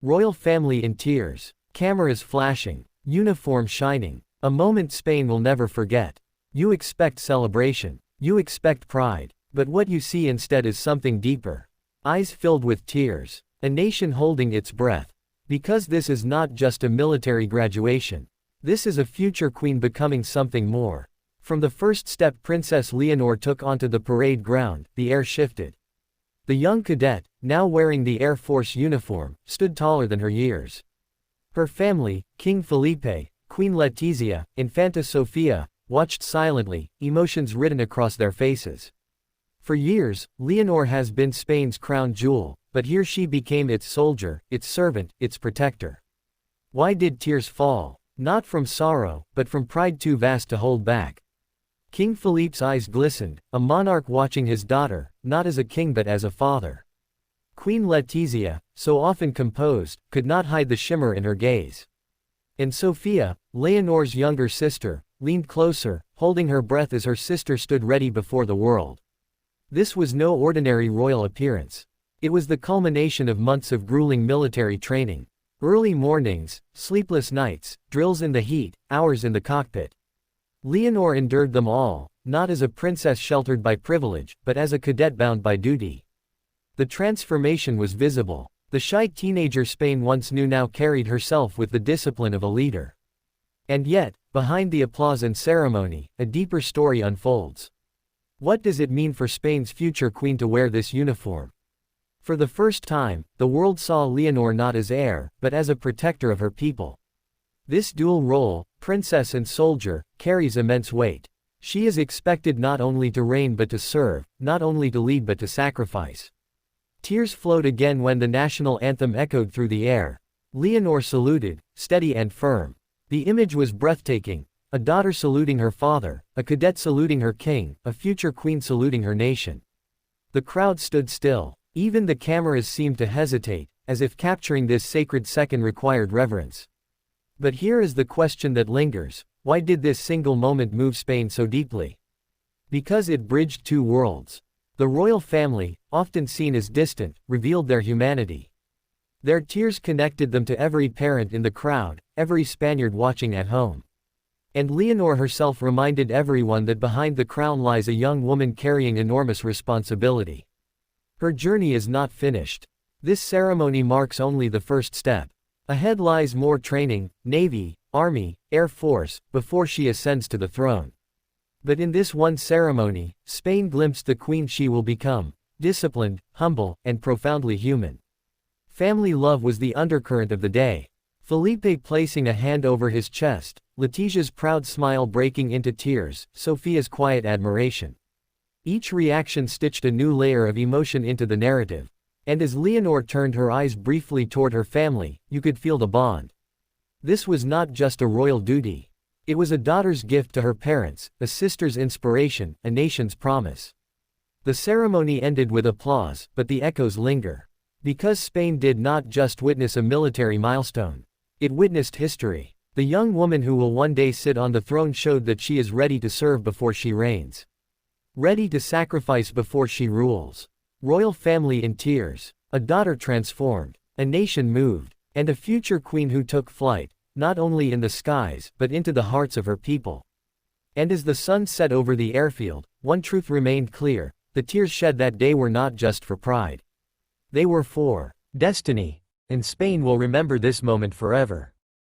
Royal family in tears. Cameras flashing. Uniform shining. A moment Spain will never forget. You expect celebration. You expect pride. But what you see instead is something deeper. Eyes filled with tears. A nation holding its breath. Because this is not just a military graduation. This is a future queen becoming something more. From the first step Princess Leonor took onto the parade ground, the air shifted. The young cadet, now wearing the Air Force uniform, stood taller than her years. Her family, King Felipe, Queen Letizia, Infanta Sofia, watched silently, emotions written across their faces. For years, Leonor has been Spain's crown jewel, but here she became its soldier, its servant, its protector. Why did tears fall? Not from sorrow, but from pride too vast to hold back. King Felipe's eyes glistened, a monarch watching his daughter, not as a king but as a father. Queen Letizia, so often composed, could not hide the shimmer in her gaze. And Sofia, Leonor's younger sister, leaned closer, holding her breath as her sister stood ready before the world. This was no ordinary royal appearance. It was the culmination of months of grueling military training. Early mornings, sleepless nights, drills in the heat, hours in the cockpit. Leonor endured them all, not as a princess sheltered by privilege, but as a cadet bound by duty. The transformation was visible. The shy teenager Spain once knew now carried herself with the discipline of a leader. And yet, behind the applause and ceremony, a deeper story unfolds. What does it mean for Spain's future queen to wear this uniform? For the first time, the world saw Leonor not as heir, but as a protector of her people. This dual role, princess and soldier, carries immense weight. She is expected not only to reign but to serve, not only to lead but to sacrifice. Tears flowed again when the national anthem echoed through the air. Leonor saluted, steady and firm. The image was breathtaking. A daughter saluting her father, a cadet saluting her king, a future queen saluting her nation. The crowd stood still. Even the cameras seemed to hesitate, as if capturing this sacred second required reverence. But here is the question that lingers: why did this single moment move Spain so deeply? Because it bridged two worlds. The royal family, often seen as distant, revealed their humanity. Their tears connected them to every parent in the crowd, every Spaniard watching at home. And Leonor herself reminded everyone that behind the crown lies a young woman carrying enormous responsibility. Her journey is not finished. This ceremony marks only the first step. Ahead lies more training, Navy, Army, Air Force, before she ascends to the throne. But in this one ceremony, Spain glimpsed the queen she will become: disciplined, humble, and profoundly human. Family love was the undercurrent of the day. Felipe placing a hand over his chest, Letizia's proud smile breaking into tears, Sofia's quiet admiration. Each reaction stitched a new layer of emotion into the narrative. And as Leonor turned her eyes briefly toward her family, you could feel the bond. This was not just a royal duty. It was a daughter's gift to her parents, a sister's inspiration, a nation's promise. The ceremony ended with applause, but the echoes linger. Because Spain did not just witness a military milestone. It witnessed history. The young woman who will one day sit on the throne showed that she is ready to serve before she reigns. Ready to sacrifice before she rules. Royal family in tears. A daughter transformed. A nation moved. And a future queen who took flight, not only in the skies, but into the hearts of her people. And as the sun set over the airfield, one truth remained clear: the tears shed that day were not just for pride. They were for destiny. And Spain will remember this moment forever.